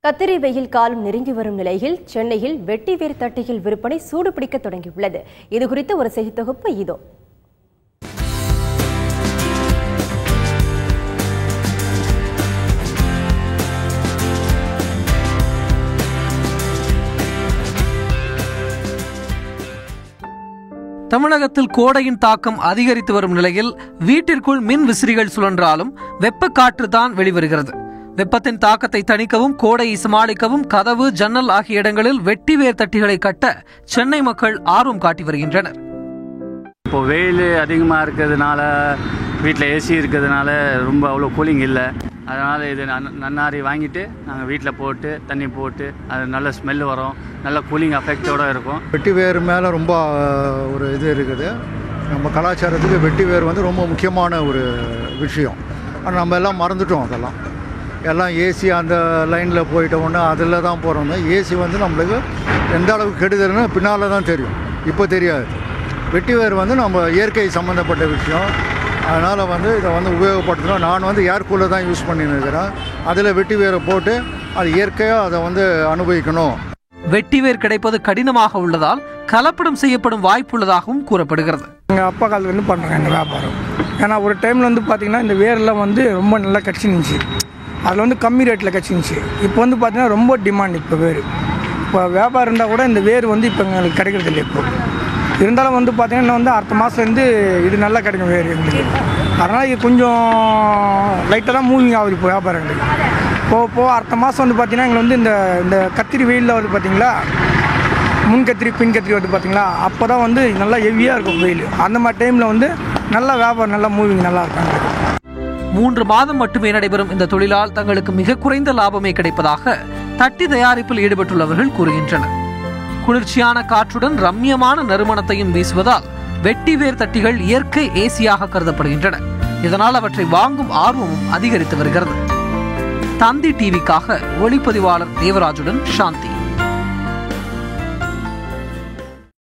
கத்திரி வெயில் காலம் நெருங்கி வரும் நிலையில் சென்னையில் வெட்டிவேர் தட்டிகள் விற்பனை சூடுபிடிக்க தொடங்கியுள்ளது. இதுகுறித்த ஒரு செய்தி தொகுப்பு இதோ. தமிழகத்தில் கோடையின் தாக்கம் அதிகரித்து வரும் நிலையில் வீட்டிற்குள் மின் விசிறிகள் சுழன்றாலும் வெப்ப காற்று தான் வெளிவருகிறது. வெப்பத்தின் தாக்கத்தை தணிக்கவும் கோடையை சமாளிக்கவும் கதவு, ஜன்னல் ஆகிய இடங்களில் வெட்டிவேர் தட்டிகளை கட்ட சென்னை மக்கள் ஆர்வம் காட்டி வருகின்றனர். இப்போ வெயில் அதிகமாக இருக்கிறதுனால வீட்டில் ஏசி இருக்கிறதுனால ரொம்ப அவ்வளோ கூலிங் இல்லை. அதனால் இது நன்னாரி வாங்கிட்டு நாங்கள் வீட்டில் போட்டு தண்ணி போட்டு அது நல்ல ஸ்மெல் வரும், நல்ல கூலிங் எஃபெக்டோடு இருக்கும். வெட்டிவேர் மேலே ரொம்ப ஒரு இது இருக்குது. நம்ம கலாச்சாரத்துக்கு வெட்டிவேர் வந்து ரொம்ப முக்கியமான ஒரு விஷயம். ஆனால் நம்ம எல்லாம் மறந்துட்டோம். அதெல்லாம் எல்லாம் ஏசி அந்த லைனில் போயிட்டோம்னா அதில் தான் போகிறோம். ஏசி வந்து நம்மளுக்கு எந்த அளவுக்கு கெடுதல்னு பின்னால் தான் தெரியும், இப்போ தெரியாது. வெட்டிவேர் வந்து நம்ம இயற்கை சம்மந்தப்பட்ட விஷயம். அதனால் வந்து இதை வந்து உபயோகப்படுத்தணும். நான் வந்து ஏர் கூலர் தான் யூஸ் பண்ணியிருக்கிறேன். அதில் வெட்டிவேரை போட்டு அது இயற்கையாக அதை வந்து அனுபவிக்கணும். வெட்டிவேர் கிடைப்பது கடினமாக உள்ளதால் கலப்படம் செய்யப்படும் வாய்ப்புள்ளதாகவும் கூறப்படுகிறது. எங்கள் அப்பா காலத்துல இருந்து பண்ணுறாங்க இந்த வியாபாரம். ஏன்னா ஒரு டைமில் வந்து பார்த்திங்கன்னா இந்த வேரெல்லாம் வந்து ரொம்ப நல்லா கிடச்சிருந்துச்சு. அதில் வந்து கம்மி ரேட்டில் கிடச்சிருந்துச்சு. இப்போ வந்து பார்த்திங்கன்னா ரொம்ப டிமாண்ட். இப்போ வேர் இப்போ வியாபாரம் இருந்தால் கூட இந்த வேர் வந்து இப்போ எங்களுக்கு கிடைக்கிறது இல்லை. இப்போ இருந்தாலும் வந்து பார்த்திங்கன்னா வந்து அடுத்த மாதத்துலேருந்து இது நல்லா கிடைக்கும் வேறு எங்களுக்கு. அதனால் இது கொஞ்சம் லைட்டாக தான் மூவிங் ஆகுது இப்போ வியாபாரம் எங்களுக்கு. போக அடுத்த மாதம் வந்து பார்த்திங்கன்னா எங்களுக்கு வந்து இந்த கத்திரி வெயிலில் வந்து பார்த்திங்களா, முன் கத்திரி பின் கத்திரி வந்து பார்த்திங்களா, அப்போ தான் வந்து நல்லா ஹெவியாக இருக்கும் வெயில். அந்த மாதிரி டைமில் வந்து நல்லா வியாபாரம் நல்லா மூவிங் நல்லா இருக்கும். 3 மாதம் மட்டுமே நடைபெறும் இந்த தொழிலால் தங்களுக்கு மிக குறைந்த லாபமே கிடைப்பதாக தட்டி தயாரிப்பில் ஈடுபட்டுள்ளவர்கள் கூறுகின்றனர். குளிர்ச்சியான காற்றுடன் ரம்மியமான நறுமணத்தையும் வீசுவதால் வெட்டிவேர் தட்டிகள் இயற்கை ஏசியாக கருதப்படுகின்றன. இதனால் அவற்றை வாங்கும் ஆர்வமும் அதிகரித்து வருகிறது. தந்தி டிவிக்காக ஒளிப்பதிவாளர் தேவராஜுடன் சாந்தி.